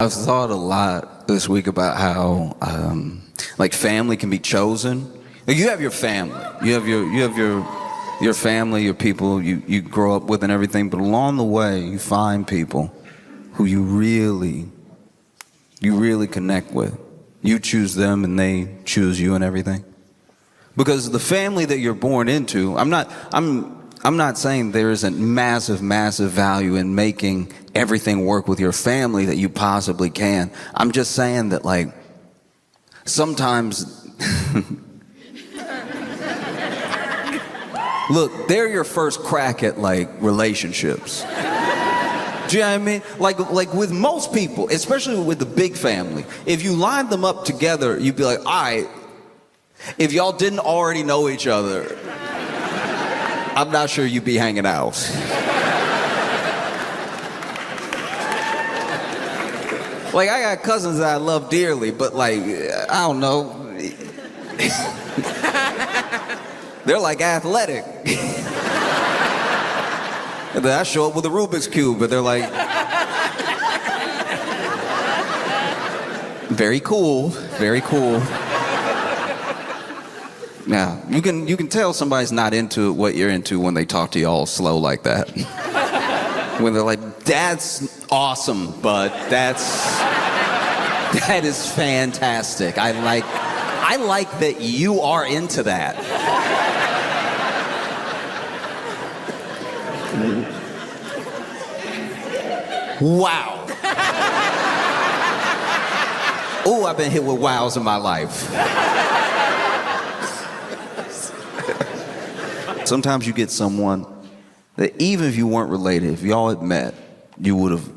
I've thought a lot this week about how, like, family can be chosen. Like, you have your family, you have your family, your people you grow up with and everything. But along the way, you find people who you really connect with. You choose them, and they choose you, and everything. Because the family that you're born into, I'm not saying there isn't massive value in making everything work with your family that you possibly can. I'm just saying that, like, sometimes, look, they're your first crack at, like, relationships. Do you know what I mean? Like with most people, especially with the big family, if you line them up together, you'd be like, all right, if y'all didn't already know each other, I'm not sure you'd be hanging out. Like, I got cousins that I love dearly, but, like, I don't know. They're like athletic. And then I show up with a Rubik's Cube, but they're like, very cool, very cool. Now, you can tell somebody's not into what you're into when they talk to you all slow like that. When they're like, that's awesome, but that is fantastic. I like that you are into that. Wow. Ooh, I've been hit with wows in my life. Sometimes you get someone that even if you weren't related, if y'all had met, you would have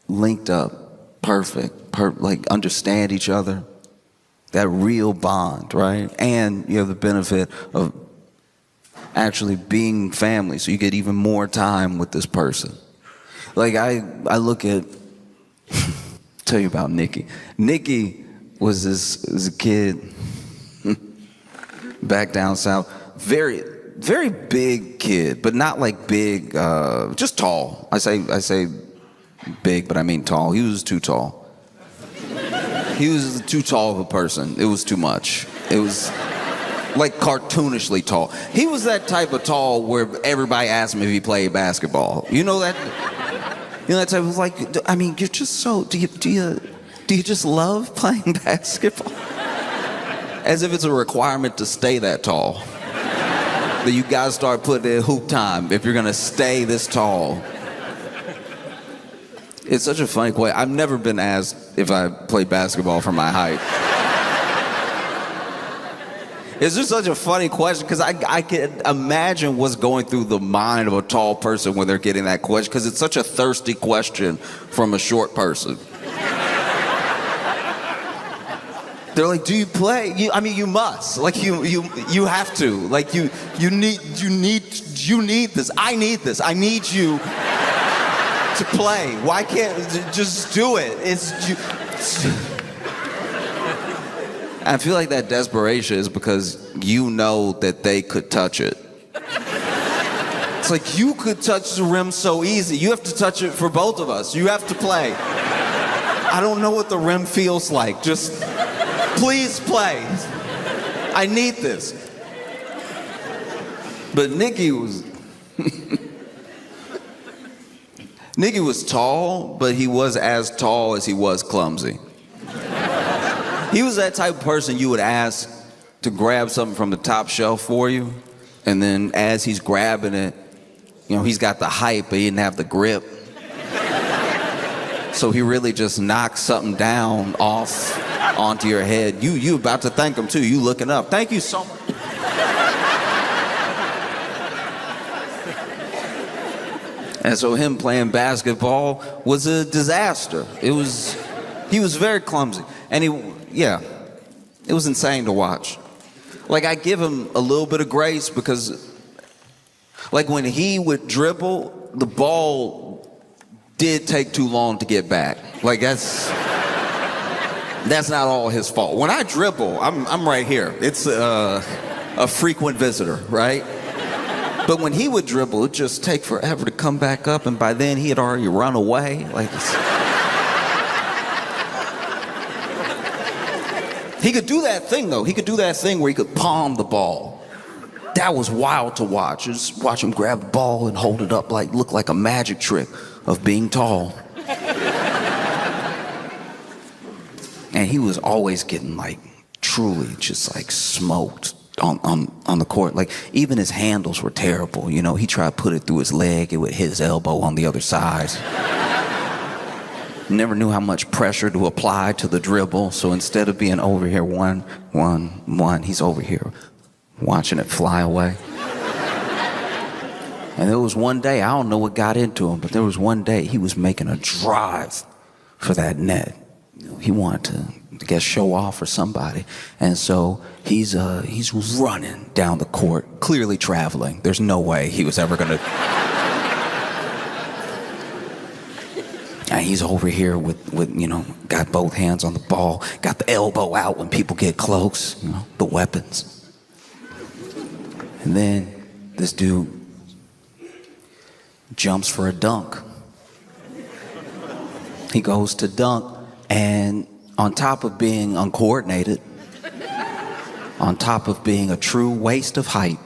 linked up perfect, like understand each other. That real bond, right? And you have the benefit of actually being family, so you get even more time with this person. Like, I look at, tell you about Nikki. Nikki was a kid back down south, very big kid, but not like big, just tall. I say big, but I mean tall. He was too tall. He was too tall of a person. It was too much. It was like cartoonishly tall. He was that type of tall where everybody asked him if he played basketball. You know that? You know that type of, like, I mean, you're just so, do you just love playing basketball? As if it's a requirement to stay that tall. That you guys start putting in hoop time if you're gonna stay this tall. It's such a funny question. I've never been asked if I play basketball for my height. It's just such a funny question because I can imagine what's going through the mind of a tall person when they're getting that question, because it's such a thirsty question from a short person. They're like, do you play? You must. Like, you have to. Like, you need this. I need this. I need you to play. Why can't just do it? I feel like that desperation is because you know that they could touch it. It's like, you could touch the rim so easy. You have to touch it for both of us. You have to play. I don't know what the rim feels like. Just please play. I need this. But Nikki was Nikki was tall, but he was as tall as he was clumsy. He was that type of person you would ask to grab something from the top shelf for you, and then as he's grabbing it, you know, he's got the hype, but he didn't have the grip. So he really just knocks something down off onto your head. You about to thank him too. You looking up. Thank you so much. And so him playing basketball was a disaster. He was very clumsy. And it was insane to watch. Like, I give him a little bit of grace because, like, when he would dribble, the ball did take too long to get back. Like, that's not all his fault. When I dribble, I'm right here. It's a frequent visitor, right? But when he would dribble, it'd just take forever to come back up, and by then he had already run away. Like, He could do that thing, though. He could do that thing where he could palm the ball. That was wild to watch. Just watch him grab the ball and hold it up like, look like a magic trick of being tall. And he was always getting like truly just like smoked on the court. Like even his handles were terrible. You know, he tried to put it through his leg. It would hit his elbow on the other side. Never knew how much pressure to apply to the dribble. So instead of being over here, one, he's over here watching it fly away. And there was one day, I don't know what got into him, but there was one day he was making a drive for that net. You know, he wanted to, I guess, show off for somebody. And so he's running down the court, clearly traveling. There's no way he was ever gonna. And he's over here with, you know, got both hands on the ball, got the elbow out when people get close, you know, the weapons. And then this dude jumps for a dunk. He goes to dunk, and on top of being uncoordinated, on top of being a true waste of height,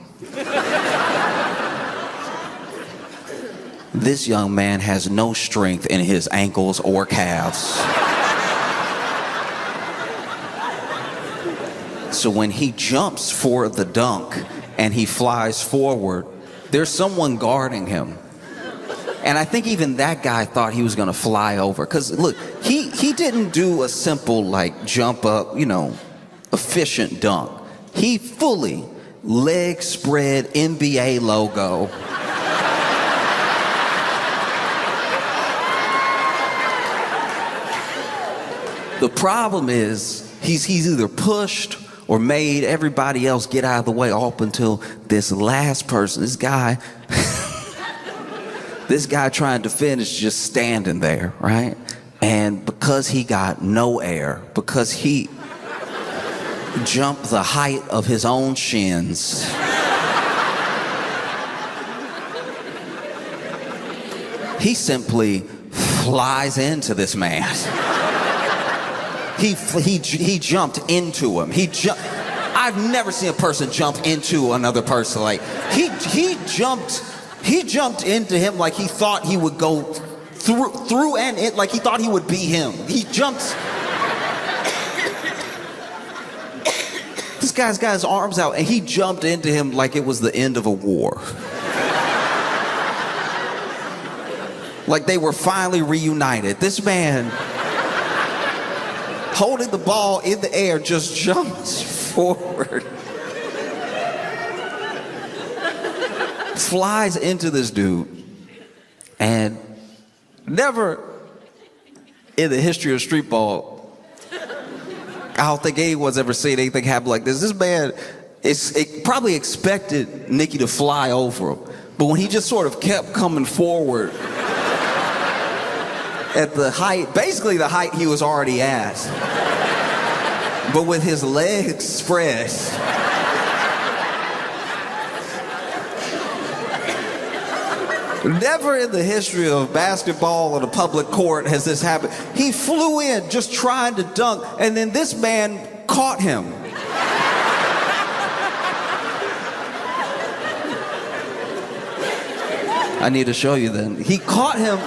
this young man has no strength in his ankles or calves. So when he jumps for the dunk and he flies forward, there's someone guarding him. And I think even that guy thought he was gonna fly over. Cause look, he didn't do a simple like jump up, you know, efficient dunk. He fully leg spread NBA logo. The problem is he's either pushed or made everybody else get out of the way up until this last person, this guy trying to finish just standing there, right? And because he got no air, because he jumped the height of his own shins, he simply flies into this man. He jumped into him. I've never seen a person jump into another person. Like he jumped into him like he thought he would go through and it like he thought he would be him. He jumped. This guy's got his arms out and he jumped into him like it was the end of a war. Like they were finally reunited. This man, holding the ball in the air, just jumps forward, flies into this dude, and never in the history of street ball, I don't think anyone's ever seen anything happen like this. This man probably expected Nicky to fly over him, but when he just sort of kept coming forward at the height, basically the height he was already at, but with his legs spread. Never in the history of basketball on a public court has this happened. He flew in just trying to dunk, and then this man caught him. I need to show you then. He caught him.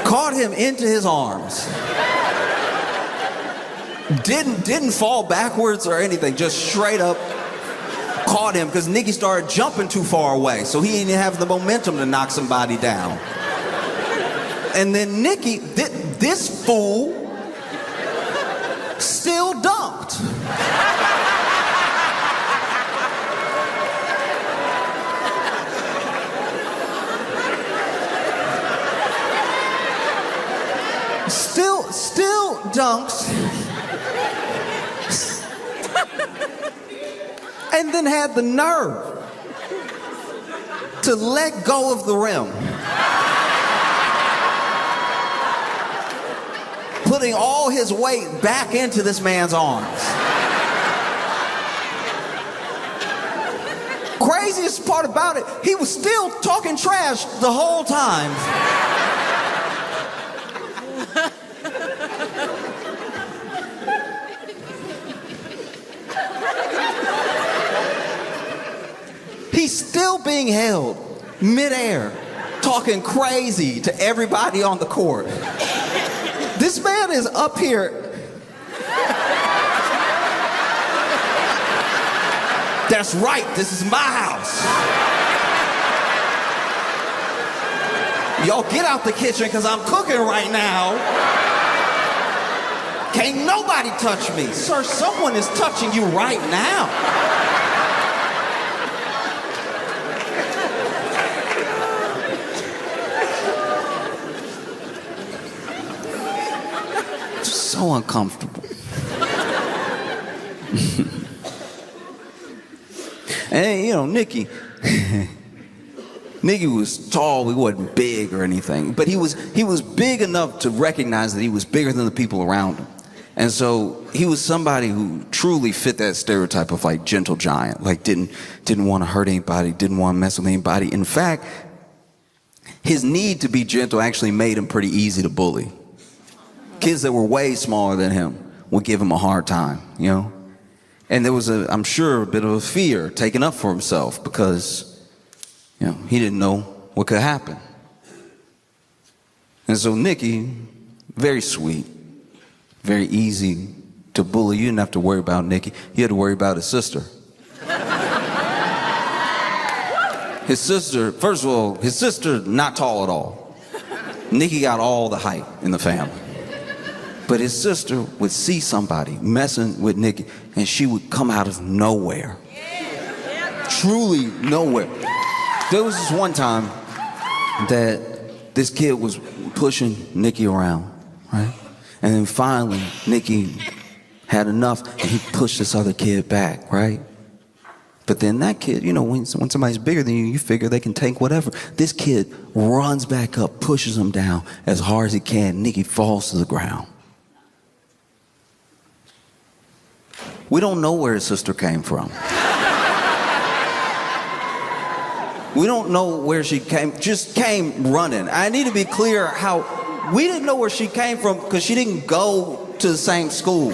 Caught him into his arms. Didn't fall backwards or anything, just straight up caught him because Nicky started jumping too far away, so he didn't have the momentum to knock somebody down. And then Nicky, this fool, still dunked. Still dunks. And then had the nerve to let go of the rim, putting all his weight back into this man's arms. Craziest part about it, he was still talking trash the whole time. He's still being held midair, talking crazy to everybody on the court. This man is up here. That's right, this is my house. Y'all get out the kitchen because I'm cooking right now. Can't nobody touch me. Sir, someone is touching you right now. So uncomfortable. And you know, Nicky was tall. He wasn't big or anything, but he was big enough to recognize that he was bigger than the people around him. And so he was somebody who truly fit that stereotype of like gentle giant, like didn't want to hurt anybody, didn't want to mess with anybody. In fact, his need to be gentle actually made him pretty easy to bully. Kids that were way smaller than him would give him a hard time, you know? And there was, I'm sure, a bit of a fear taken up for himself because, you know, he didn't know what could happen. And so Nicky, very sweet, very easy to bully. You didn't have to worry about Nicky. You had to worry about his sister. His sister, first of all, his sister, not tall at all. Nicky got all the height in the family. But his sister would see somebody messing with Nicky, and she would come out of nowhere. Truly nowhere. There was this one time that this kid was pushing Nicky around, right? And then finally, Nicky had enough, and he pushed this other kid back, right? But then that kid, you know, when somebody's bigger than you, you figure they can take whatever. This kid runs back up, pushes him down as hard as he can. Nicky falls to the ground. We don't know where his sister came from. We don't know where she just came running. I need to be clear how, we didn't know where she came from because she didn't go to the same school.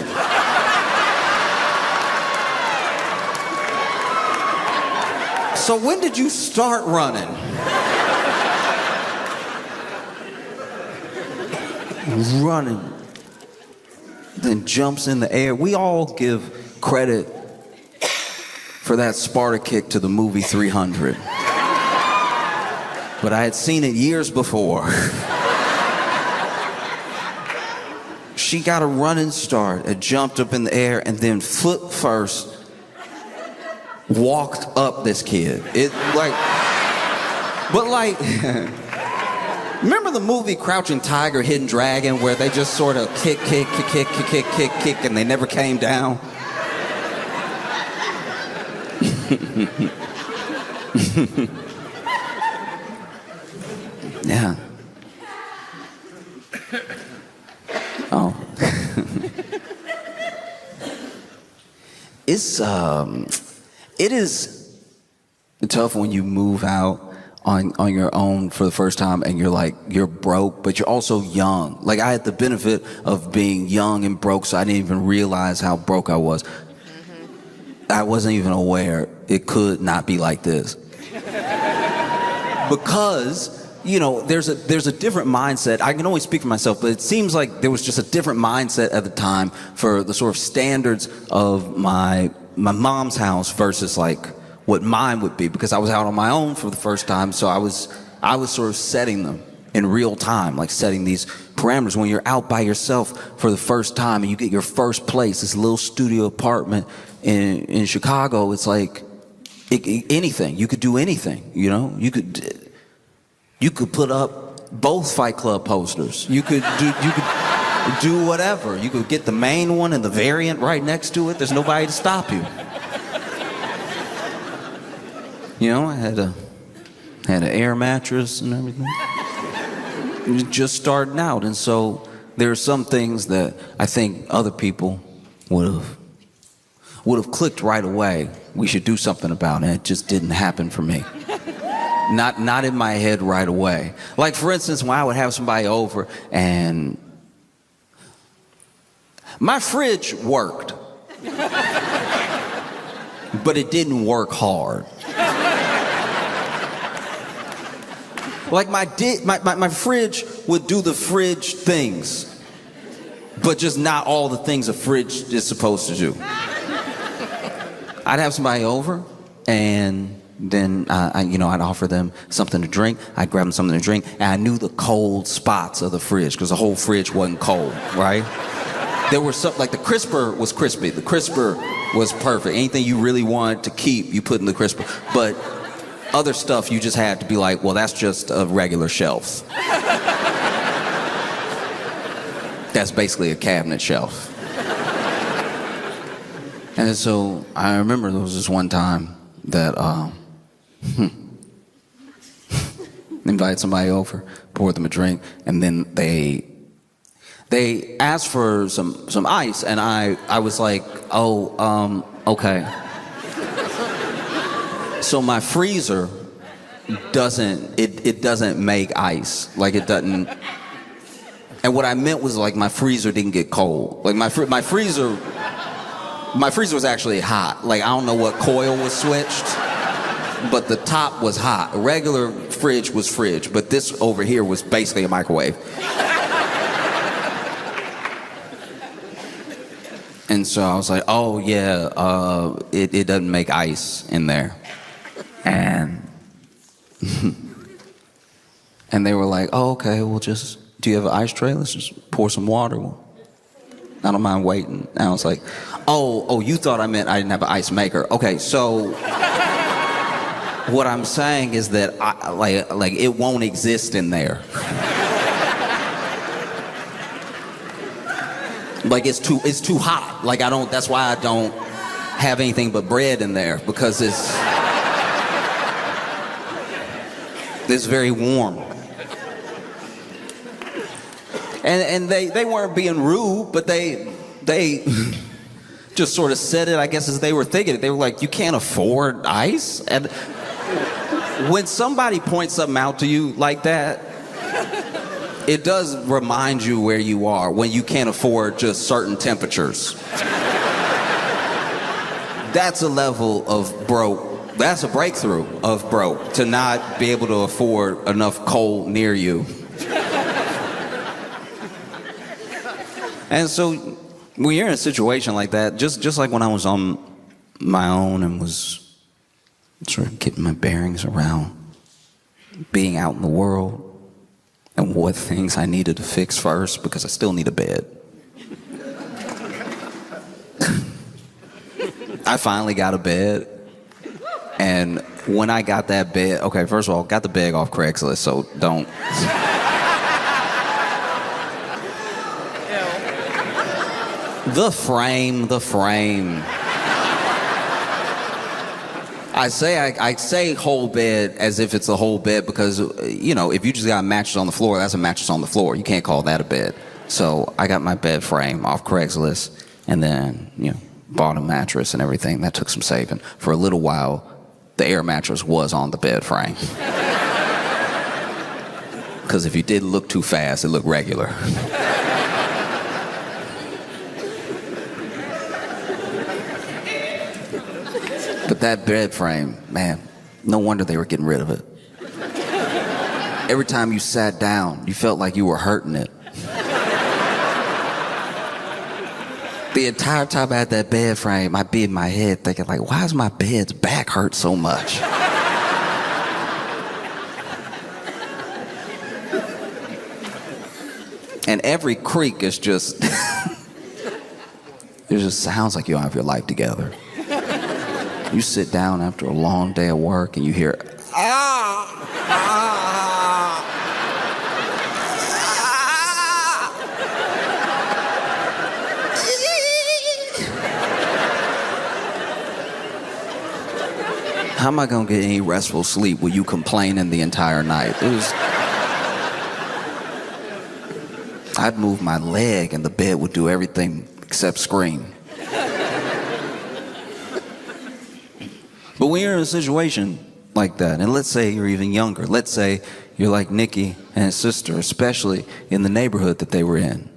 So when did you start running? Running. Then jumps in the air. We all give credit for that Sparta kick to the movie 300. But I had seen it years before. She got a running start, it jumped up in the air, and then foot first walked up this kid. Remember the movie Crouching Tiger, Hidden Dragon, where they just sort of kick, and they never came down? Yeah. Oh. It is tough when you move out on your own for the first time and you're broke, but you're also young. Like, I had the benefit of being young and broke, so I didn't even realize how broke I was. I wasn't even aware it could not be like this. Because, you know, there's a different mindset. I can only speak for myself, but it seems like there was just a different mindset at the time for the sort of standards of my mom's house versus like what mine would be, because I was out on my own for the first time, so I was sort of setting them in real time, like setting these parameters. When you're out by yourself for the first time and you get your first place, this little studio apartment in Chicago, it's like anything. You could do anything, you know? You could put up both Fight Club posters. You could do whatever. You could get the main one and the variant right next to it. There's nobody to stop you. You know, I had an air mattress and everything. It was just starting out, and so there are some things that I think other people would would have clicked right away. We should do something about it. It just didn't happen for me. Not in my head right away. Like, for instance, when I would have somebody over and my fridge worked, but it didn't work hard. Like my fridge would do the fridge things, but just not all the things a fridge is supposed to do. I'd have somebody over, and then I'd offer them something to drink. I'd grab them something to drink, and I knew the cold spots of the fridge because the whole fridge wasn't cold, right? There were some, like the crisper was crispy. The crisper was perfect. Anything you really wanted to keep, you put in the crisper. But other stuff, you just had to be like, well, that's just a regular shelf. That's basically a cabinet shelf. And so I remember there was this one time that invited somebody over, poured them a drink, and then they asked for some ice, and I was like, okay. So my freezer doesn't make ice, like it doesn't. And what I meant was like my freezer didn't get cold. Like my freezer was actually hot. Like I don't know what coil was switched, but the top was hot. A regular fridge was fridge, but this over here was basically a microwave. And so I was like, oh yeah, it doesn't make ice in there. And and they were like, oh, okay, well do you have an ice tray? Let's just pour some water. Well, I don't mind waiting. And I was like, oh, you thought I meant I didn't have an ice maker. Okay, so what I'm saying is that like it won't exist in there. Like it's too hot. Like that's why I don't have anything but bread in there, because it's very warm. And they weren't being rude, but they just sort of said it, I guess, as they were thinking it. They were like, you can't afford ice? And when somebody points something out to you like that, it does remind you where you are when you can't afford just certain temperatures. That's a level of broke. That's a breakthrough of broke, to not be able to afford enough coal near you. And so when you're in a situation like that, just like when I was on my own and was sort of getting my bearings around being out in the world and what things I needed to fix first, because I still need a bed. I finally got a bed. And when I got that bed, okay, first of all, got the bed off Craigslist, so don't. The frame. I say whole bed as if it's a whole bed because, if you just got a mattress on the floor, that's a mattress on the floor. You can't call that a bed. So I got my bed frame off Craigslist and then, bought a mattress and everything. That took some saving. For a little while, the air mattress was on the bed frame. Because if you did look too fast, it looked regular. But that bed frame, man, no wonder they were getting rid of it. Every time you sat down, you felt like you were hurting it. The entire time I had that bed frame, I'd be in my head thinking, like, why does my bed's back hurt so much? And every creak is just, it just sounds like you don't have your life together. You sit down after a long day of work and you hear, How am I gonna get any restful sleep with you complaining the entire night? I'd move my leg and the bed would do everything except scream. But when you're in a situation like that, and let's say you're even younger, let's say you're like Nikki and his sister, especially in the neighborhood that they were in.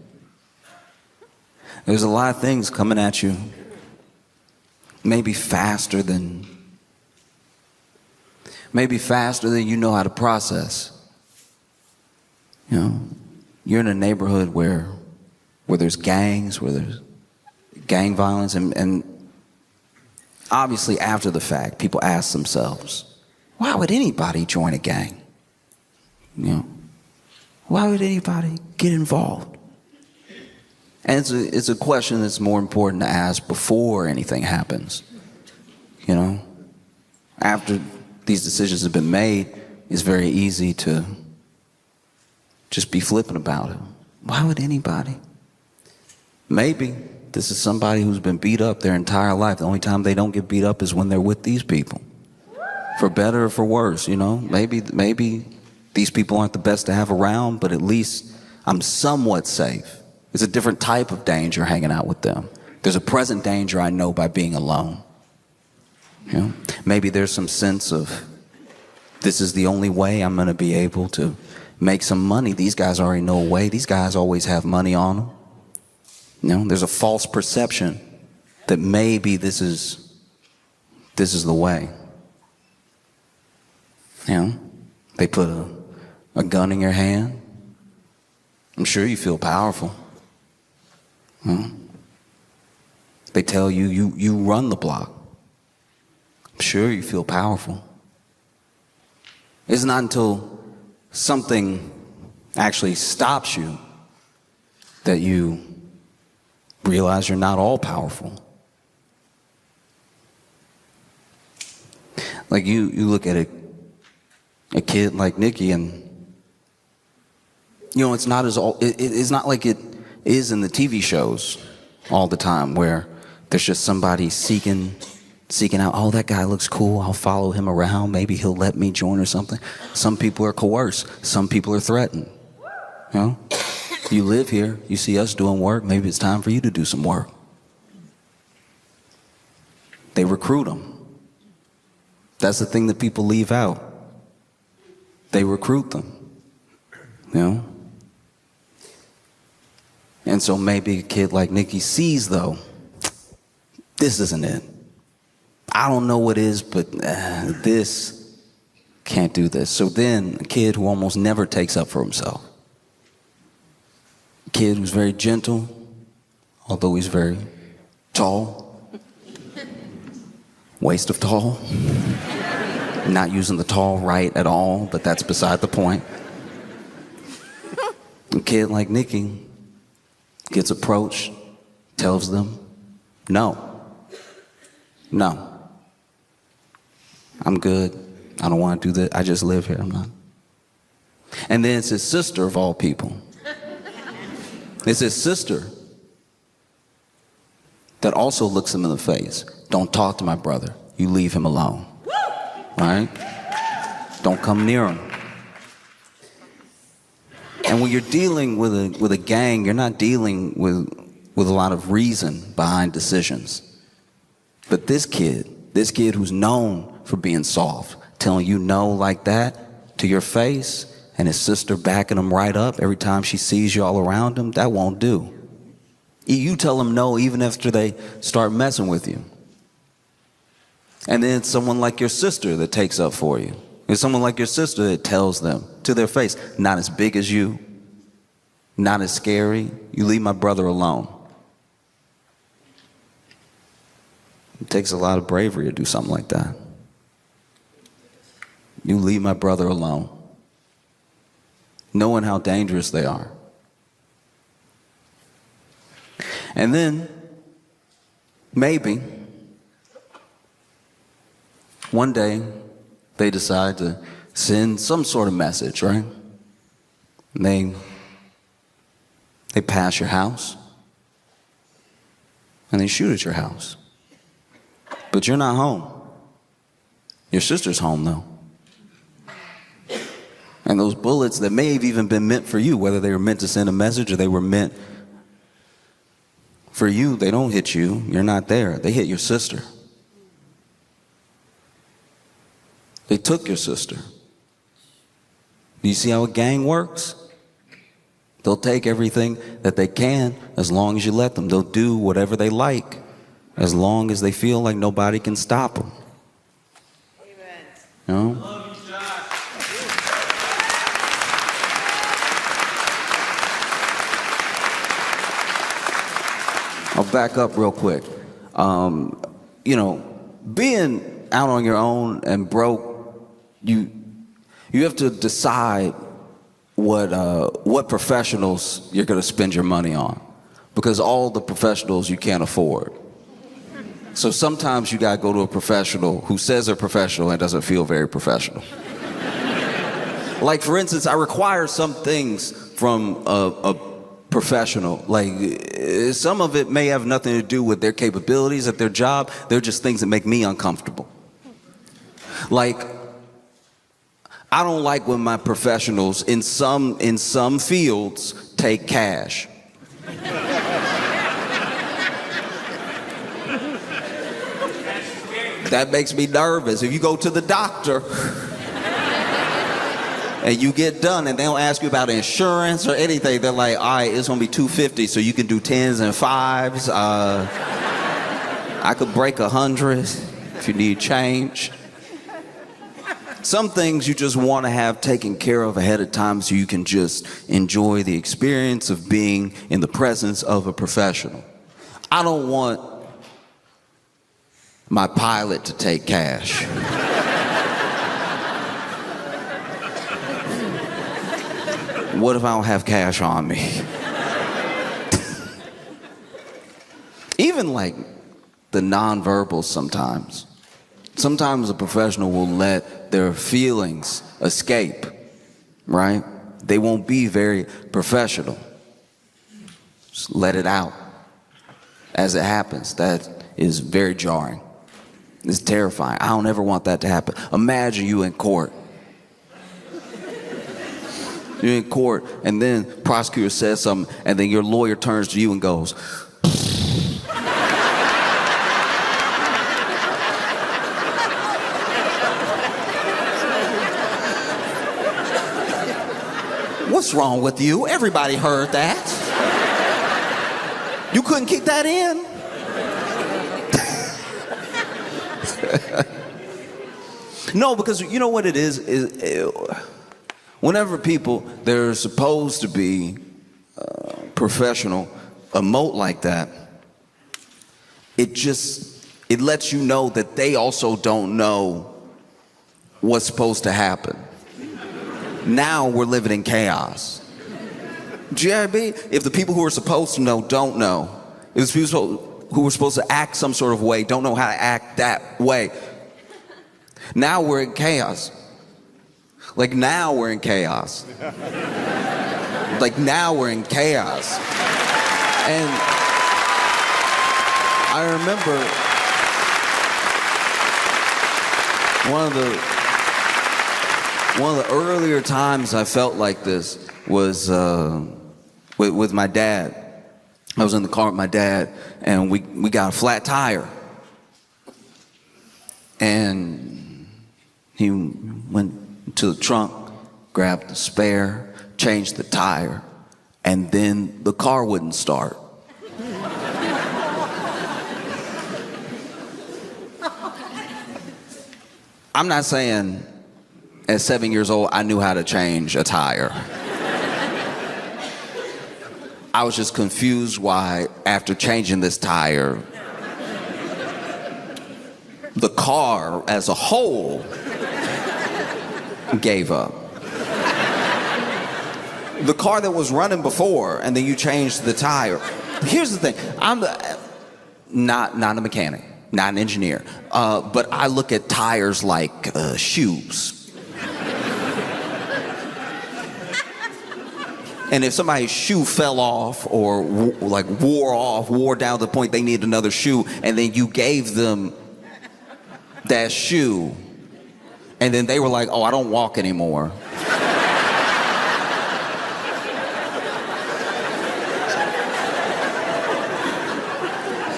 There's a lot of things coming at you, maybe faster than you know how to process. You know, you're in a neighborhood where there's gangs, where there's gang violence, and obviously after the fact, people ask themselves, why would anybody join a gang? You know, why would anybody get involved? And it's a question that's more important to ask before anything happens. You know, after these decisions have been made, it's very easy to just be flippant about it. Why would anybody? Maybe this is somebody who's been beat up their entire life. The only time they don't get beat up is when they're with these people. For better or for worse, you know. Maybe these people aren't the best to have around, but at least I'm somewhat safe. It's a different type of danger hanging out with them. There's a present danger I know by being alone. You know? Maybe there's some sense of this is the only way I'm going to be able to make some money. These guys already know a way. These guys always have money on them. You know, there's a false perception that maybe this is the way. You know, they put a gun in your hand. I'm sure you feel powerful. You know? They tell you run the block. I'm sure you feel powerful. It's not until something actually stops you that you realize you're not all powerful. Like you look at a kid like Nikki, and you know, it's not like it is in the TV shows all the time, where there's just somebody seeking out, oh, that guy looks cool, I'll follow him around, maybe he'll let me join or something. Some people are coerced, some people are threatened. You know, you live here, you see us doing work, maybe it's time for you to do some work. They recruit them. That's the thing that people leave out. They recruit them, you know? And so maybe a kid like Nikki sees, though, this isn't it. I don't know what is, but this can't do this. So then a kid who almost never takes up for himself, a kid who's very gentle, although he's very tall, waste of tall, not using the tall right at all, but that's beside the point. A kid like Nikki gets approached, tells them, no, I'm good. I don't want to do that. I just live here. I'm not. And then it's his sister, of all people. It's his sister that also looks him in the face. Don't talk to my brother. You leave him alone. Right? Don't come near him. And when you're dealing with a gang, you're not dealing with a lot of reason behind decisions. But this kid who's known for being soft, telling you no like that to your face, and his sister backing him right up every time she sees you all around him, that won't do. You tell them no even after they start messing with you. And then it's someone like your sister that takes up for you. It's someone like your sister that tells them to their face, not as big as you, not as scary. You leave my brother alone. It takes a lot of bravery to do something like that. You leave my brother alone, knowing how dangerous they are. And then, maybe, one day, they decide to send some sort of message, right? And they pass your house, and they shoot at your house. But you're not home. Your sister's home, though. And those bullets that may have even been meant for you, whether they were meant to send a message or they were meant for you, they don't hit you. You're not there. They hit your sister. They took your sister. You see how a gang works? They'll take everything that they can as long as you let them. They'll do whatever they like as long as they feel like nobody can stop them. Amen. You know? Love you, Josh. I'll back up real quick. Being out on your own and broke, you have to decide what professionals you're going to spend your money on, because all the professionals you can't afford. So sometimes you got to go to a professional who says they're professional and doesn't feel very professional. Like, for instance, I require some things from a professional. Like, some of it may have nothing to do with their capabilities at their job. They're just things that make me uncomfortable. Like, I don't like when my professionals in some fields take cash. That makes me nervous. If you go to the doctor and you get done and they don't ask you about insurance or anything, they're like, all right, it's gonna be $250, so you can do 10s and 5s. I could break 100 if you need change. Some things you just want to have taken care of ahead of time so you can just enjoy the experience of being in the presence of a professional. I don't want my pilot to take cash. What if I don't have cash on me? Even like the nonverbals sometimes. Sometimes a professional will let their feelings escape, right? They won't be very professional. Just let it out as it happens. That is very jarring. It's terrifying. I don't ever want that to happen. Imagine you in court. You're in court, and then prosecutor says something, and then your lawyer turns to you and goes, "What's wrong with you? Everybody heard that. You couldn't keep that in?" No, because you know what it is whenever people, they're supposed to be professional, emote like that, it lets you know that they also don't know what's supposed to happen. Now we're living in chaos. GIB, if the people who are supposed to know don't know, if the people who were supposed to act some sort of way don't know how to act that way, now we're in chaos. Like, now we're in chaos. Like, now we're in chaos. And I remember one of the earlier times I felt like this was with my dad. I was in the car with my dad, and we got a flat tire. And he went to the trunk, grabbed the spare, changed the tire, and then the car wouldn't start. I'm not saying at 7 years old I knew how to change a tire. I was just confused why, after changing this tire, the car as a whole gave up. The car that was running before, and then you changed the tire. Here's the thing, I'm not a mechanic, not an engineer, but I look at tires like shoes. And if somebody's shoe fell off or wore down to the point they need another shoe, and then you gave them that shoe, and then they were like, "Oh, I don't walk anymore."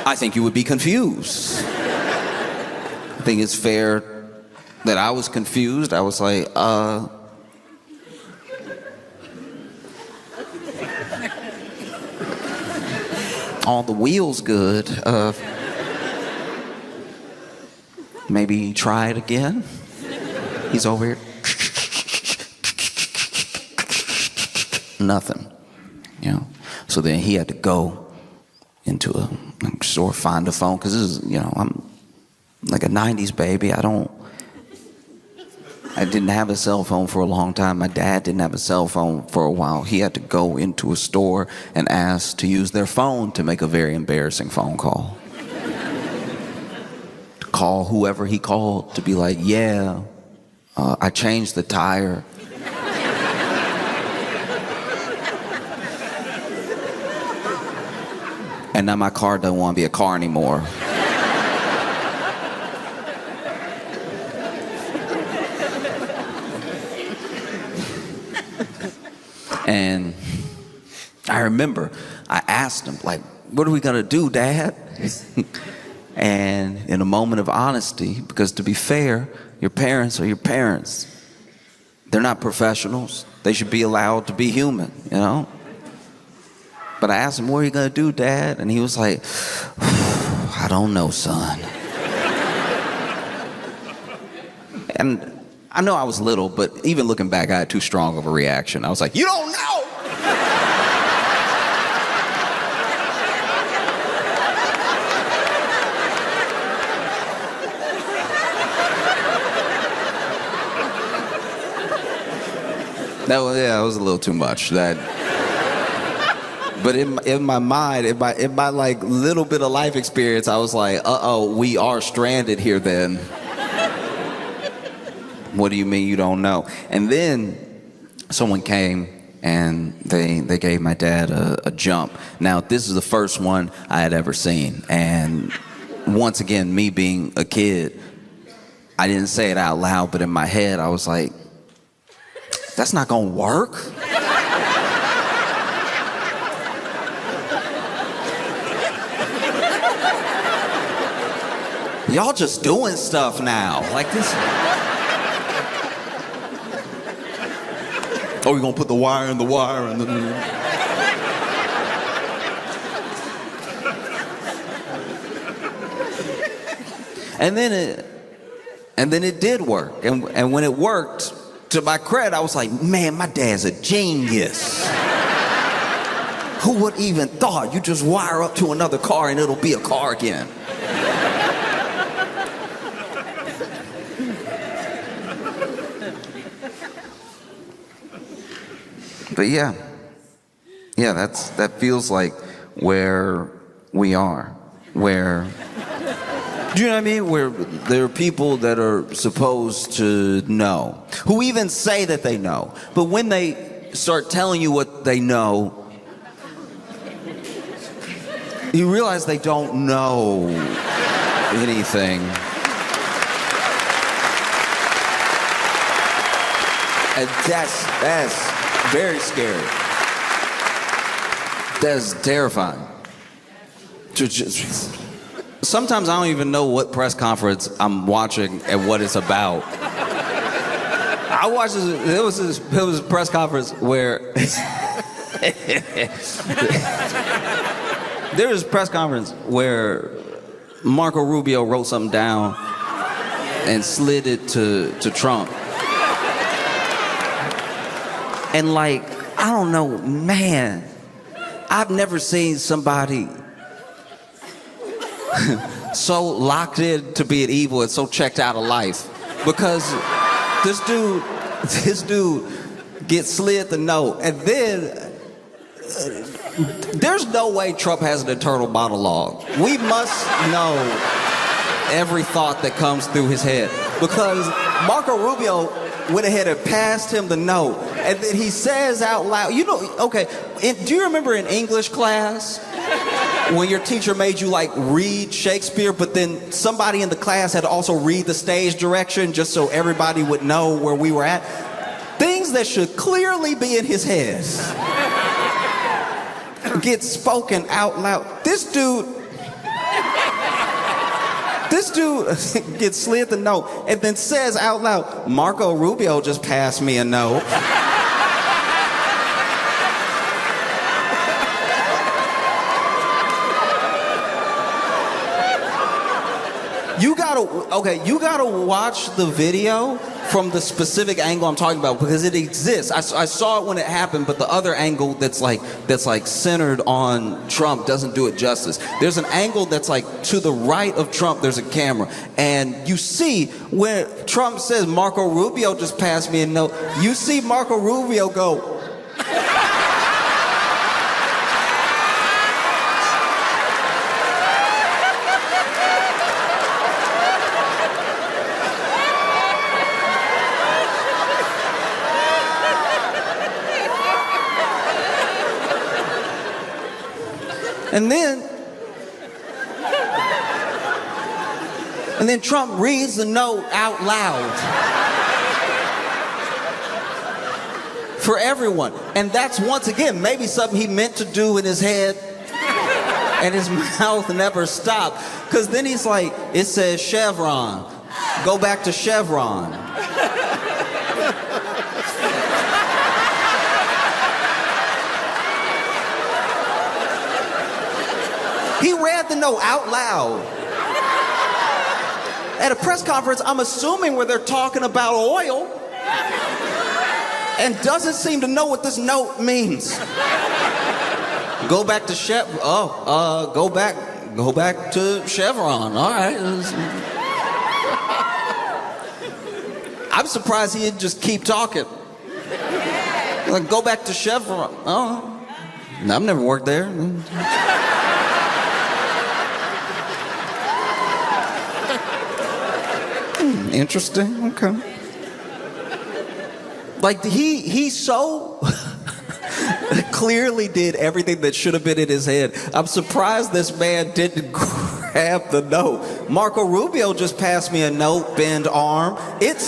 I think you would be confused. I think it's fair that I was confused. I was like, all the wheels good. Maybe try it again. He's over here. Nothing, you know. So then he had to go into a store, find a phone, because this is, you know, I'm like a 90s baby. I didn't have a cell phone for a long time. My dad didn't have a cell phone for a while. He had to go into a store and ask to use their phone to make a very embarrassing phone call. To call whoever he called to be like, yeah, I changed the tire. And now my car doesn't want to be a car anymore. And I remember I asked him, like, what are we gonna do, Dad? And in a moment of honesty, because to be fair, your parents are your parents. They're not professionals. They should be allowed to be human, you know? But I asked him, what are you gonna do, Dad? And he was like, I don't know, son. And I know I was little, but even looking back, I had too strong of a reaction. I was like, you don't know! That was a little too much. But in my mind, in my like little bit of life experience, I was like, uh-oh, we are stranded here then. What do you mean you don't know? And then someone came and they gave my dad a jump. Now, this is the first one I had ever seen. And once again, me being a kid, I didn't say it out loud, but in my head, I was like, that's not gonna work. Y'all just doing stuff now. Like this. Oh, you're gonna put the wire in the wire and and then it did work. And when it worked, to my credit, I was like, man, my dad's a genius. Who would even thought you just wire up to another car and it'll be a car again? But yeah, that feels like where we are, where, do you know what I mean? Where there are people that are supposed to know, who even say that they know, but when they start telling you what they know, you realize they don't know anything. And that's very scary. That's terrifying. Sometimes I don't even know what press conference I'm watching and what it's about. I watched this. It was a press conference where there was a press conference where Marco Rubio wrote something down and slid it to Trump. And like, I don't know, man, I've never seen somebody so locked in to being evil and so checked out of life. Because this dude gets slid the note, and then there's no way Trump has an internal monologue. We must know every thought that comes through his head. Because Marco Rubio went ahead and passed him the note, and then he says out loud, you know, okay, do you remember in English class when your teacher made you like read Shakespeare, but then somebody in the class had to also read the stage direction just so everybody would know where we were at? Things that should clearly be in his head get spoken out loud. This dude This dude gets slid the note and then says out loud, Marco Rubio just passed me a note. You gotta watch the video from the specific angle I'm talking about because it exists. I saw it when it happened, but the other angle that's like centered on Trump doesn't do it justice. There's an angle that's like to the right of Trump, there's a camera, and you see where Trump says Marco Rubio just passed me a note, you see Marco Rubio go, and then Trump reads the note out loud for everyone. And that's, once again, maybe something he meant to do in his head and his mouth never stopped. Because then he's like, it says Chevron. Go back to Chevron. He read the note out loud at a press conference, I'm assuming, where they're talking about oil, and doesn't seem to know what this note means. Go back to go back to Chevron. All right. I'm surprised he didn't just keep talking. Like, go back to Chevron. Oh, I've never worked there. Interesting. Okay. Like, he so clearly did everything that should have been in his head. I'm surprised this man didn't grab the note. Marco Rubio just passed me a note, bend arm. It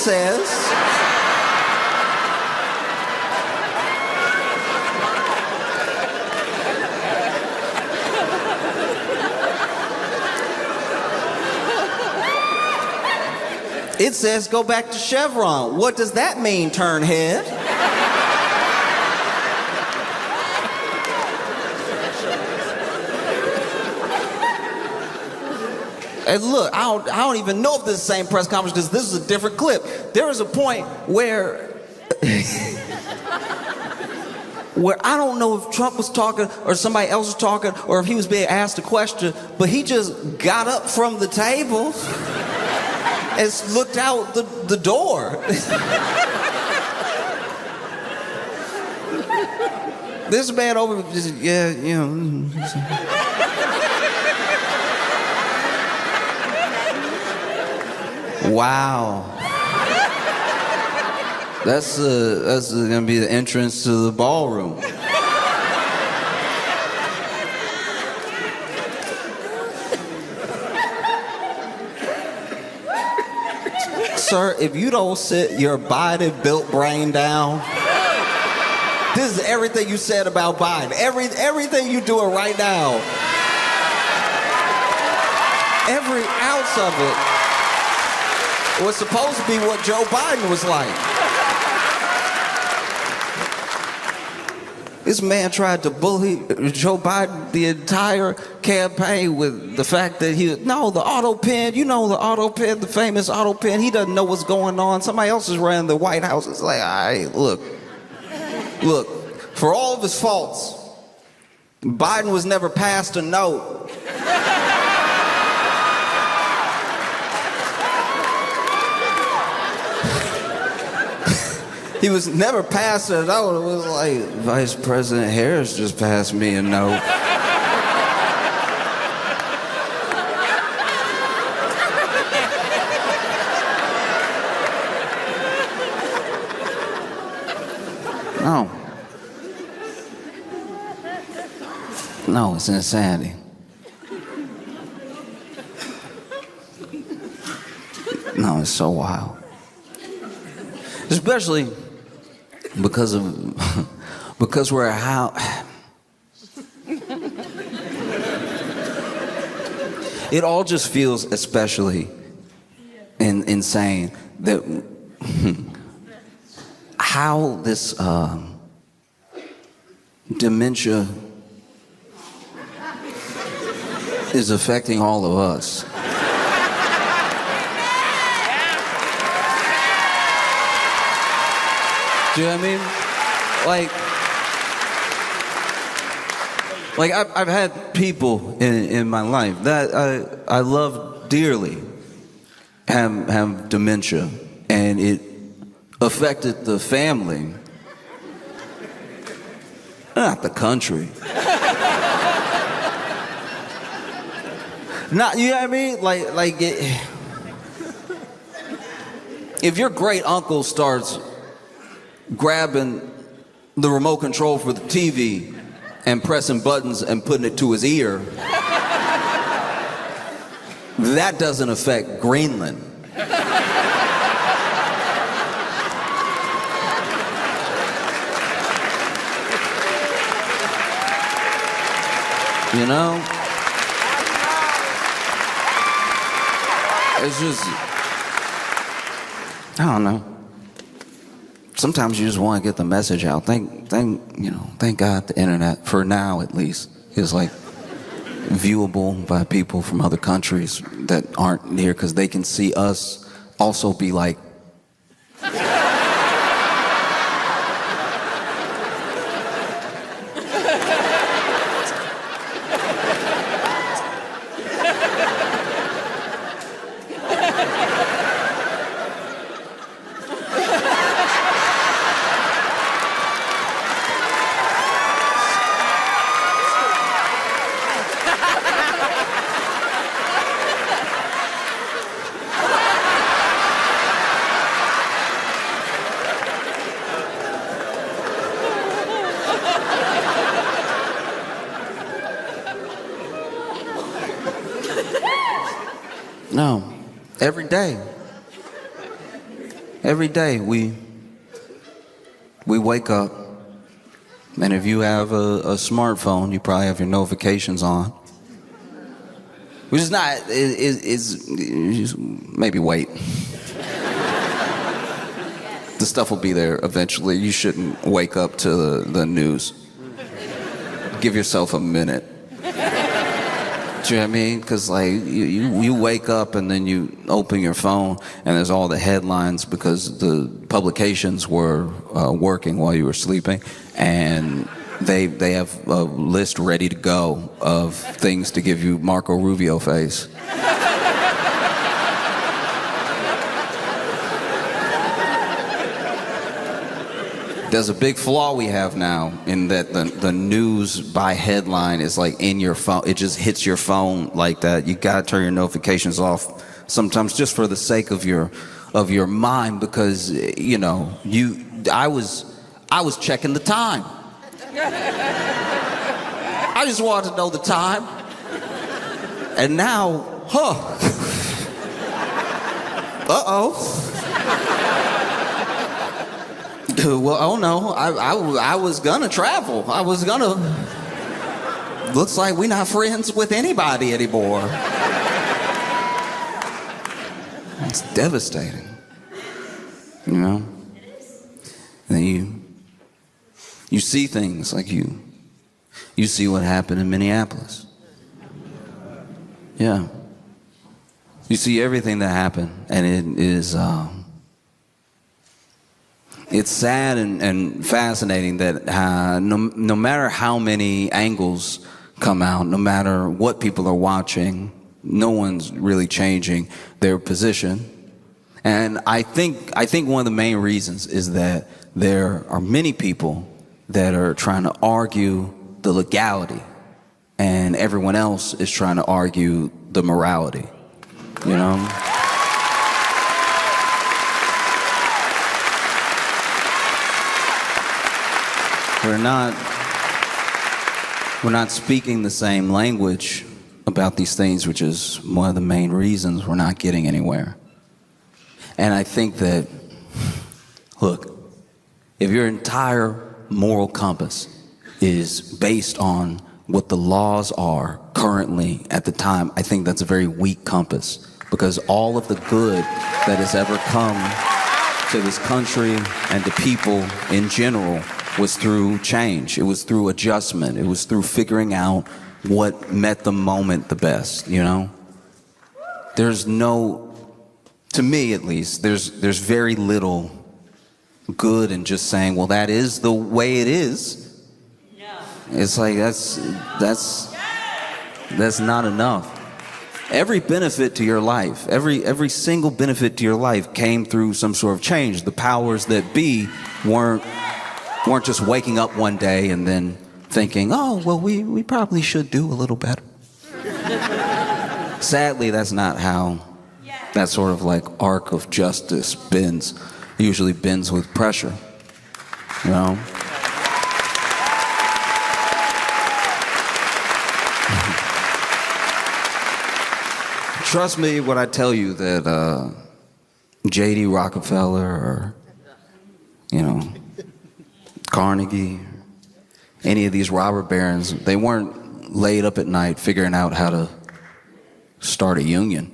says, go back to Chevron. What does that mean, turnhead? And look, I don't even know if this is the same press conference because this is a different clip. There was a point where I don't know if Trump was talking or somebody else was talking or if he was being asked a question, but he just got up from the table and looked out the door. This man over just, yeah, you know. Wow. That's gonna be the entrance to the ballroom. Sir, if you don't sit your Biden-built brain down, this is everything you said about Biden. Everything you're doing right now. Every ounce of it was supposed to be what Joe Biden was like. This man tried to bully Joe Biden the entire campaign with the fact that the auto pen, the auto pen, the famous auto pen, he doesn't know what's going on. Somebody else is running the White House. It's like, all right, look, for all of his faults, Biden was never passed a note. He was never passed a note. It was like, Vice President Harris just passed me a note. No, it's insanity. No, it's so wild. Especially because we're how it all just feels especially insane that how this dementia is affecting all of us. Do you know what I mean? Like I've had people in my life that I love dearly have dementia, and it affected the family, not the country. Not, you know what I mean? Like if your great uncle starts grabbing the remote control for the TV and pressing buttons and putting it to his ear, that doesn't affect Greenland. You know? It's just, I don't know. Sometimes you just want to get the message out. Thank God the internet, for now at least, is like viewable by people from other countries that aren't near, because they can see us also be like, no, every day we wake up, and if you have a smartphone, you probably have your notifications on, which is not, is maybe wait. The stuff will be there eventually. You shouldn't wake up to the news. Give yourself a minute. Do you know what I mean? Because like you wake up and then you open your phone and there's all the headlines because the publications were working while you were sleeping, and they have a list ready to go of things to give you Marco Rubio face. There's a big flaw we have now in that the news by headline is like in your phone. It just hits your phone like that. You gotta turn your notifications off sometimes, just for the sake of your mind, because you know I was checking the time. I just wanted to know the time, and now, uh-oh. Well, oh no, I was gonna travel. Looks like we're not friends with anybody anymore. It's devastating. You know? And then you see things like you see what happened in Minneapolis. Yeah. You see everything that happened, and it is it's sad and fascinating that no matter how many angles come out, no matter what people are watching, no one's really changing their position. And I think one of the main reasons is that there are many people that are trying to argue the legality, and everyone else is trying to argue the morality, you know? We're not speaking the same language about these things, which is one of the main reasons we're not getting anywhere. And I think that, look, if your entire moral compass is based on what the laws are currently, at the time, I think that's a very weak compass, because all of the good that has ever come to this country and to people in general was through change. It was through adjustment. It was through figuring out what met the moment the best, you know? There's no, to me at least, there's very little good in just saying, well, that is the way it is. It's like, that's not enough. Every benefit to your life, every single benefit to your life came through some sort of change. The powers that be weren't just waking up one day and then thinking, oh, well, we probably should do a little better. Sadly, that's not how that sort of like arc of justice bends. It usually bends with pressure, you know? Trust me when I tell you that J.D. Rockefeller or, you know, Carnegie, any of these robber barons, they weren't laid up at night figuring out how to start a union.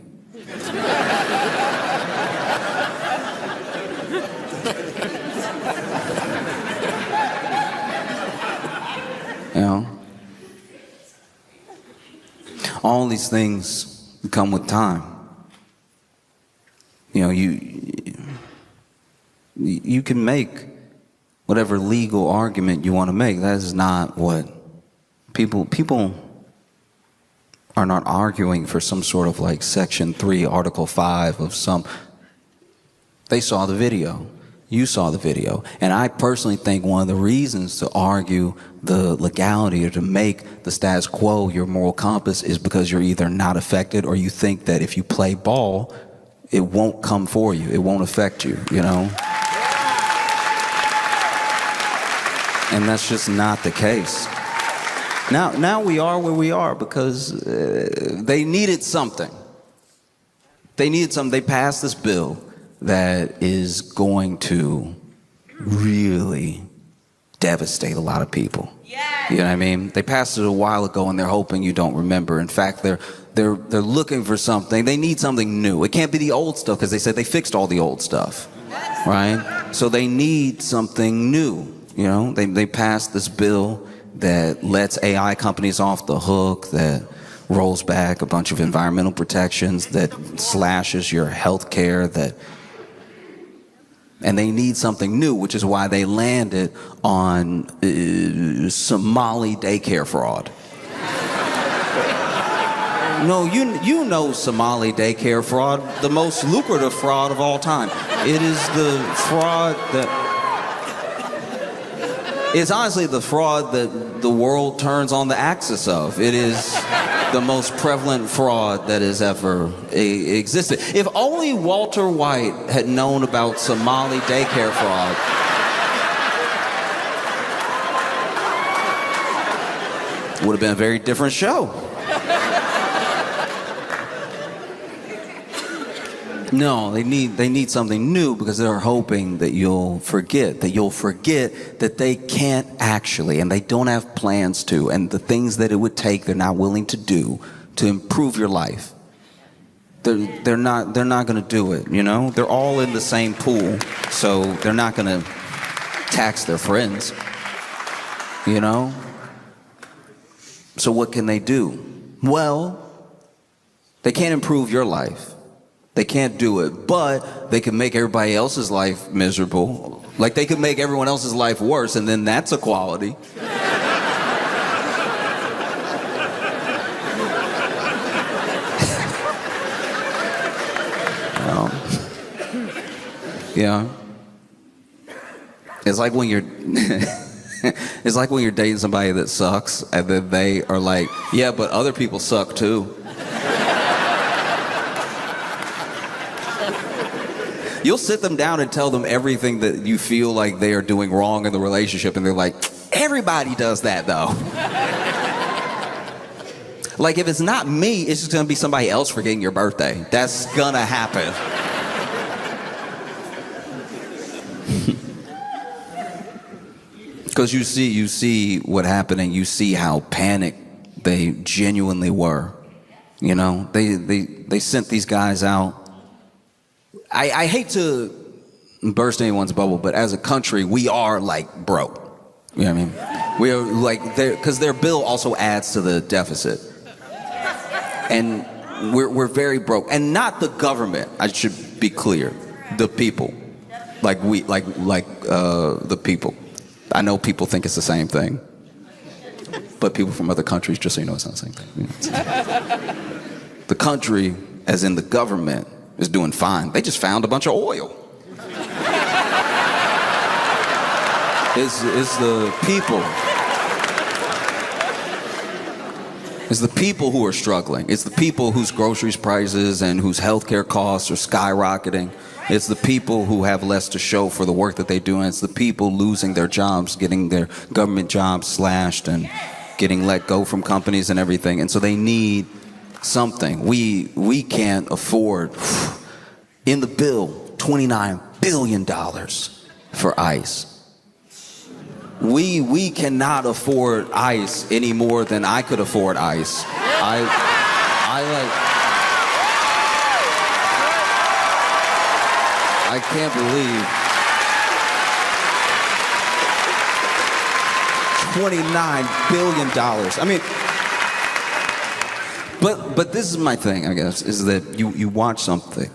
You know? All these things come with time. You know, you can make whatever legal argument you want to make. That is not what people are not arguing for some sort of like Section 3, Article 5 of some. They saw the video. You saw the video. And I personally think one of the reasons to argue the legality or to make the status quo your moral compass is because you're either not affected or you think that if you play ball, it won't come for you. It won't affect you, you know? And that's just not the case. Now we are where we are because they needed something. They passed this bill that is going to really devastate a lot of people. Yes. You know what I mean? They passed it a while ago and they're hoping you don't remember. In fact, they're looking for something. They need something new. It can't be the old stuff because they said they fixed all the old stuff, right? So they need something new. You know, they passed this bill that lets AI companies off the hook, that rolls back a bunch of environmental protections, that slashes your health care, and they need something new, which is why they landed on Somali daycare fraud. No, you know Somali daycare fraud, the most lucrative fraud of all time. It is the fraud that... It's honestly the fraud that the world turns on the axis of. It is the most prevalent fraud that has ever existed. If only Walter White had known about Somali daycare fraud, it would have been a very different show. No, they need something new because they're hoping that you'll forget that they can't actually, and they don't have plans to, and the things that it would take they're not willing to do to improve your life. They're not going to do it, you know? They're all in the same pool, so they're not going to tax their friends, you know? So what can they do? Well, they can't improve your life. They can't do it, but they can make everybody else's life miserable. Like they could make everyone else's life worse, and then that's equality. Yeah. It's like when you're it's like when you're dating somebody that sucks, and then they are like, yeah, but other people suck too. You'll sit them down and tell them everything that you feel like they are doing wrong in the relationship, and they're like, everybody does that though. Like if it's not me, it's just gonna be somebody else forgetting your birthday. That's gonna happen. Because you see what happened, and you see how panicked they genuinely were. You know, they sent these guys out. I hate to burst anyone's bubble, but as a country, we are like broke. You know what I mean? We are like, because their bill also adds to the deficit. And we're very broke. And not the government, I should be clear. The people. Like the people. I know people think it's the same thing. But people from other countries, just so you know, it's not the same thing. The country, as in the government, is doing fine. They just found a bunch of oil. It's the people. It's the people who are struggling. It's the people whose groceries prices and whose healthcare costs are skyrocketing. It's the people who have less to show for the work that they do. And it's the people losing their jobs, getting their government jobs slashed and getting let go from companies and everything. And so they need something. We can't afford, in the bill, $29 billion for ICE. We cannot afford ICE any more than I could afford ICE. I can't believe $29 billion. I mean, but this is my thing, I guess, is that you watch something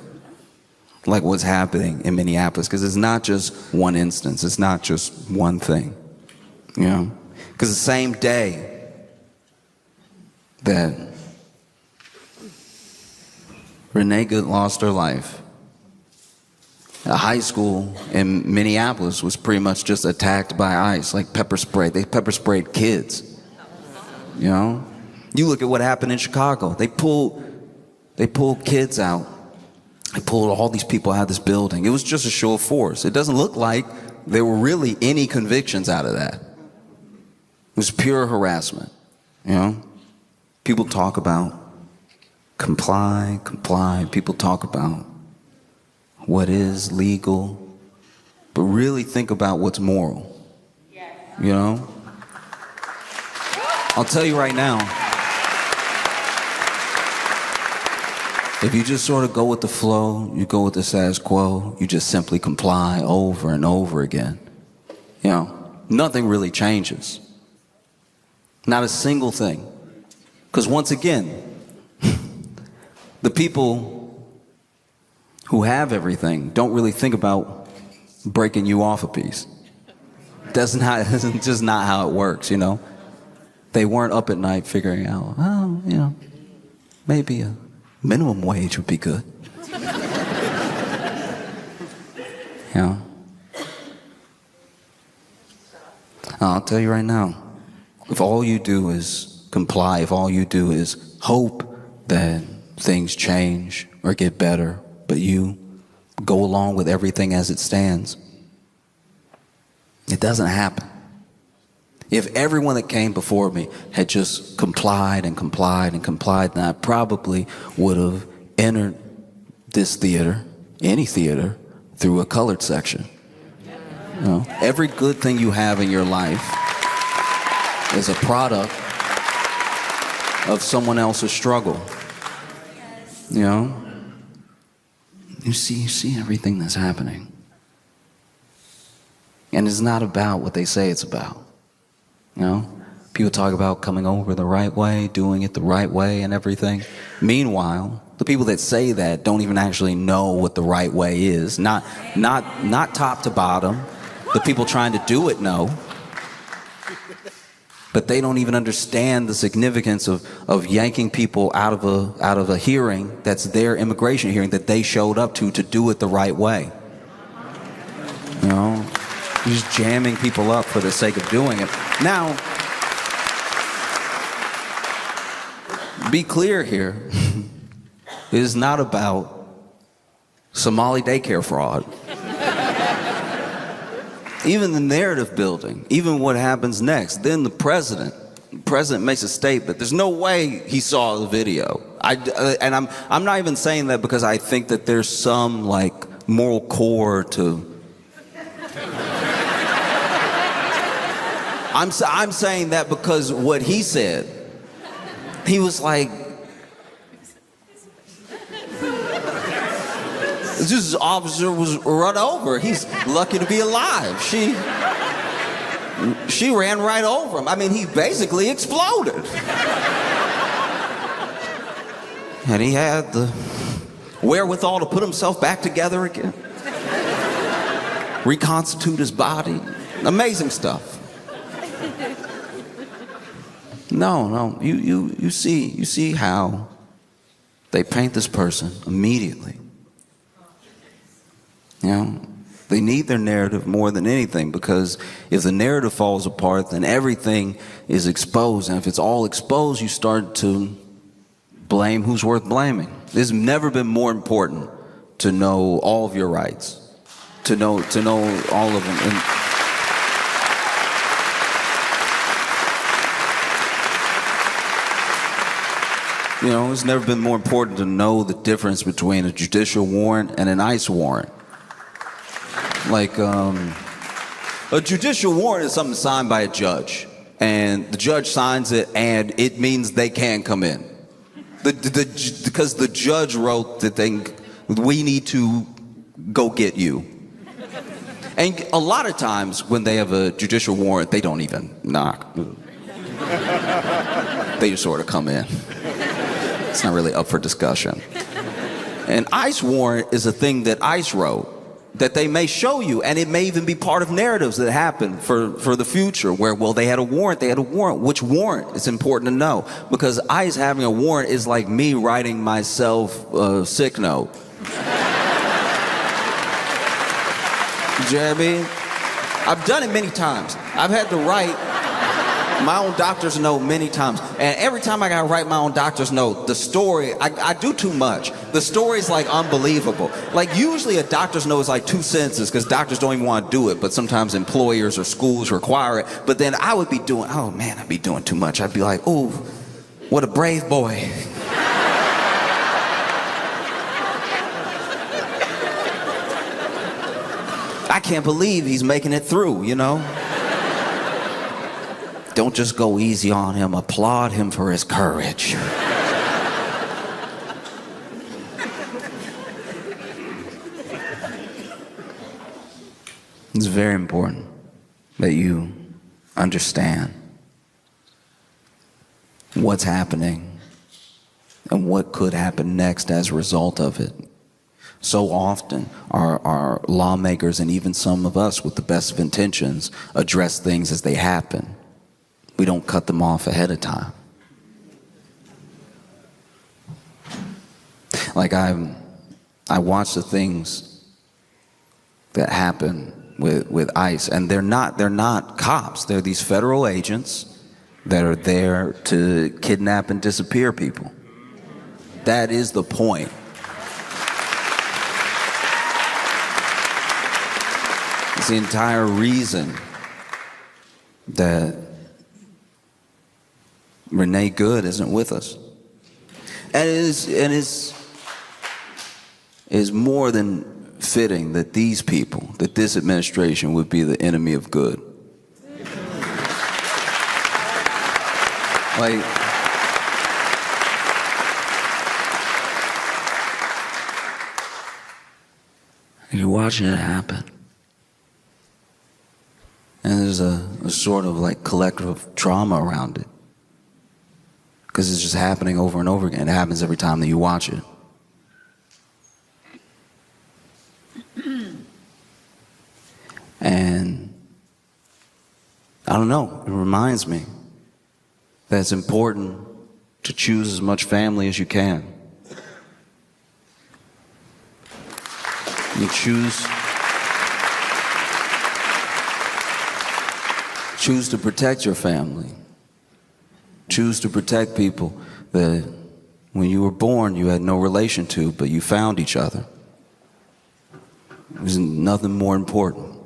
like what's happening in Minneapolis, because it's not just one instance, it's not just one thing, you know? Because the same day that Renee Good lost her life, a high school in Minneapolis was pretty much just attacked by ICE, like pepper spray. They pepper sprayed kids, you know? You look at what happened in Chicago. They pulled kids out. They pulled all these people out of this building. It was just a show of force. It doesn't look like there were really any convictions out of that. It was pure harassment, you know? People talk about comply. People talk about what is legal, but really think about what's moral, you know? I'll tell you right now, if you just sort of go with the flow, you go with the status quo, you just simply comply over and over again, you know, nothing really changes. Not a single thing. Because once again, the people who have everything don't really think about breaking you off a piece. That's just not how it works, you know? They weren't up at night figuring out, oh, you know, maybe a minimum wage would be good. You know? I'll tell you right now, if all you do is comply, if all you do is hope that things change or get better, but you go along with everything as it stands, it doesn't happen. If everyone that came before me had just complied, then I probably would have entered this theater, any theater, through a colored section. You know, every good thing you have in your life is a product of someone else's struggle. You know? You see everything that's happening. And it's not about what they say it's about. You know? People talk about coming over the right way, doing it the right way and everything. Meanwhile, the people that say that don't even actually know what the right way is. Not top to bottom. The people trying to do it know. But they don't even understand the significance of yanking people out of a hearing that's their immigration hearing that they showed up to do it the right way. You know, just jamming people up for the sake of doing it. Now, be clear here. It is not about Somali daycare fraud. Even the narrative building, even what happens next. Then the president makes a statement. There's no way he saw the video. And I'm not even saying that because I think that there's some like moral core to. I'm saying that because what he said He was like, this officer was run over. He's lucky to be alive. She ran right over him. I mean, he basically exploded. And he had the wherewithal to put himself back together again. Reconstitute his body. Amazing stuff. No, you see how they paint this person immediately. You know, they need their narrative more than anything, because if the narrative falls apart, then everything is exposed. And if it's all exposed, you start to blame who's worth blaming. It's never been more important to know all of your rights, to know all of them. And you know, it's never been more important to know the difference between a judicial warrant and an ICE warrant. Like, a judicial warrant is something signed by a judge, and the judge signs it, and it means they can come in. Because the judge wrote the thing, we need to go get you. And a lot of times when they have a judicial warrant, they don't even knock. They just sort of come in. It's not really up for discussion. An ICE warrant is a thing that ICE wrote, that they may show you, and it may even be part of narratives that happen for the future, where, well, they had a warrant. Which warrant? It's important to know, because ICE having a warrant is like me writing myself a sick note. You know what I mean? I've done it many times. I've had to write my own doctor's note many times. And every time I gotta write my own doctor's note, the story, I do too much. The story's like unbelievable. Like usually a doctor's note is like 2 sentences, because doctors don't even want to do it, but sometimes employers or schools require it. But then I would be doing, oh man, I'd be doing too much. I'd be like, oh, what a brave boy. I can't believe he's making it through, you know? Don't just go easy on him. Applaud him for his courage. It's very important that you understand what's happening and what could happen next as a result of it. So often our lawmakers, and even some of us with the best of intentions, address things as they happen. We don't cut them off ahead of time. Like I watch the things that happen with ICE, and they're not cops. They're these federal agents that are there to kidnap and disappear people. That is the point. It's the entire reason that Renee Good isn't with us. And it is more than fitting that these people, that this administration would be the enemy of good. Like, you're watching it happen. And there's a sort of like collective trauma around it. Because it's just happening over and over again. It happens every time that you watch it. And I don't know, it reminds me that it's important to choose as much family as you can. You choose to protect your family. Choose to protect people that when you were born you had no relation to, but you found each other. There's nothing more important.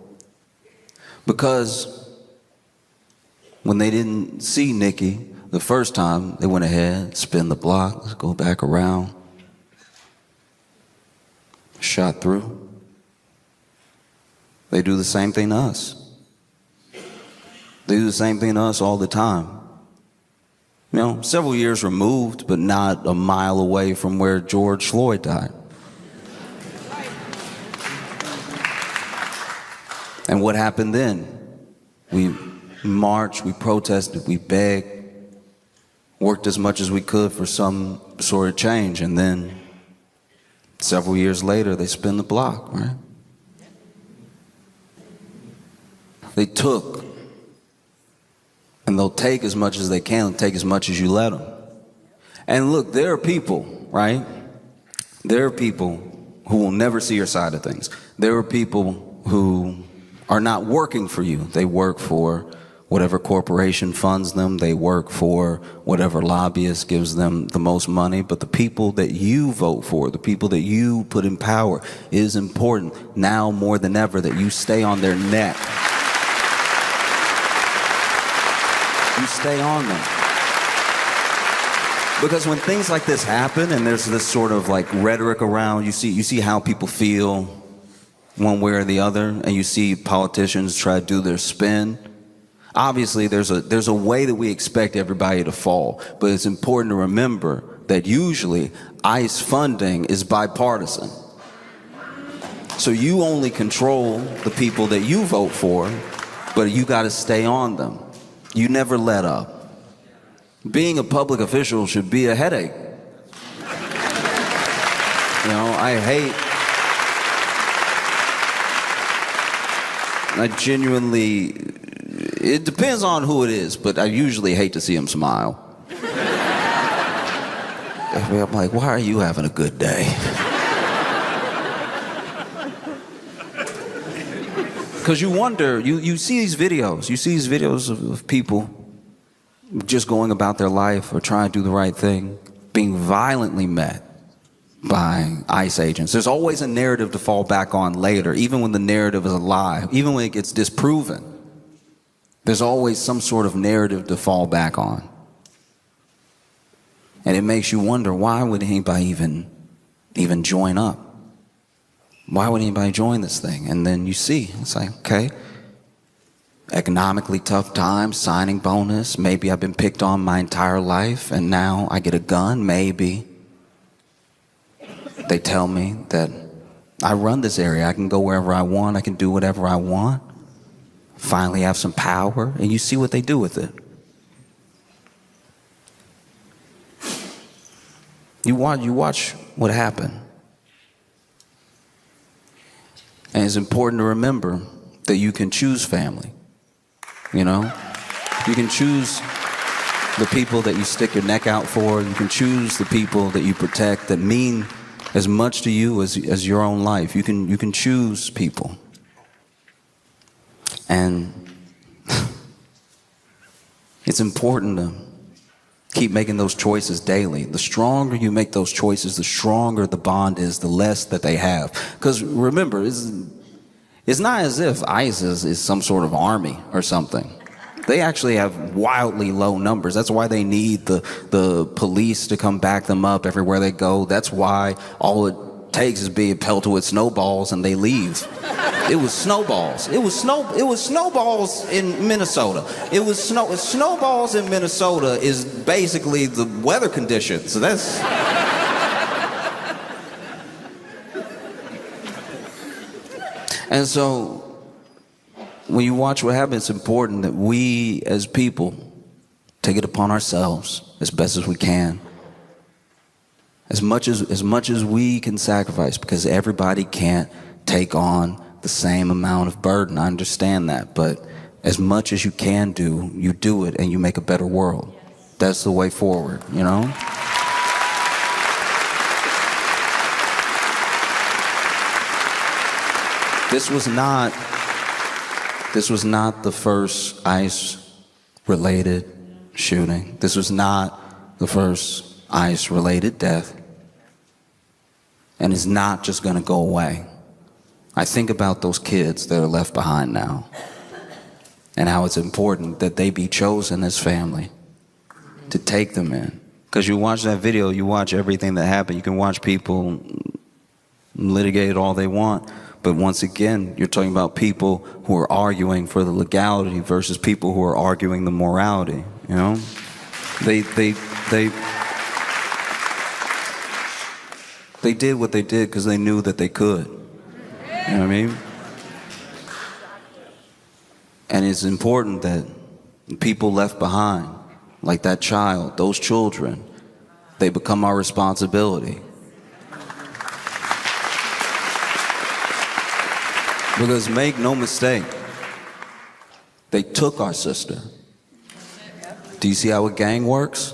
Because when they didn't see Nikki the first time, they went ahead, spin the block, let's go back around, shot through. They do the same thing to us. They do the same thing to us all the time. several years removed, but not a mile away from where George Floyd died. And what happened then? We marched, we protested, we begged, worked as much as we could for some sort of change, and then several years later, they spin the block, right? They took, and they'll take as much as they can, they'll take as much as you let them. And look, there are people, right? There are people who will never see your side of things. There are people who are not working for you. They work for whatever corporation funds them. They work for whatever lobbyist gives them the most money. But the people that you vote for, the people that you put in power, it is important now more than ever that you stay on their neck. You stay on them. Because when things like this happen and there's this sort of like rhetoric around, you see how people feel one way or the other, and you see politicians try to do their spin. Obviously, there's a way that we expect everybody to fall, but it's important to remember that usually ICE funding is bipartisan. So you only control the people that you vote for, but you got to stay on them. You never let up. Being a public official should be a headache. I genuinely, it depends on who it is, but I usually hate to see him smile. I'm like, why are you having a good day? Because you wonder, you see these videos of people just going about their life or trying to do the right thing, being violently met by ICE agents. There's always a narrative to fall back on later, even when the narrative is a lie, even when it gets disproven. There's always some sort of narrative to fall back on. And it makes you wonder, why would anybody even join up? Why would anybody join this thing? And then you see, it's like, okay, economically tough times, signing bonus, maybe I've been picked on my entire life and now I get a gun, maybe. They tell me that I run this area, I can go wherever I want, I can do whatever I want, finally have some power, and you see what they do with it. You watch what happened. And it's important to remember that you can choose family. You can choose the people that you stick your neck out for. You can choose the people that you protect that mean as much to you as your own life. You can choose people. And it's important to keep making those choices daily. The stronger you make those choices, the stronger the bond is, the less that they have. Because remember, it's not as if ICE is some sort of army or something. They actually have wildly low numbers. That's why they need the police to come back them up everywhere they go. That's why all it takes is being pelted with snowballs and they leave. It was snowballs. It was snowballs in Minnesota. Snowballs in Minnesota is basically the weather conditions. So that's. And so when you watch what happens, it's important that we as people take it upon ourselves as best as we can. As much as we can sacrifice, because everybody can't take on the same amount of burden. I understand that, but as much as you can do, you do it and you make a better world. That's the way forward, This was not the first ICE-related shooting. This was not the first ICE-related death. And it's not just going to go away. I think about those kids that are left behind now and how it's important that they be chosen as family to take them in. Because you watch that video, you watch everything that happened. You can watch people litigate it all they want. But once again, you're talking about people who are arguing for the legality versus people who are arguing the morality, They did what they did because they knew that they could. You know what I mean? And it's important that people left behind, like that child, those children, they become our responsibility. Because make no mistake, they took our sister. Do you see how a gang works?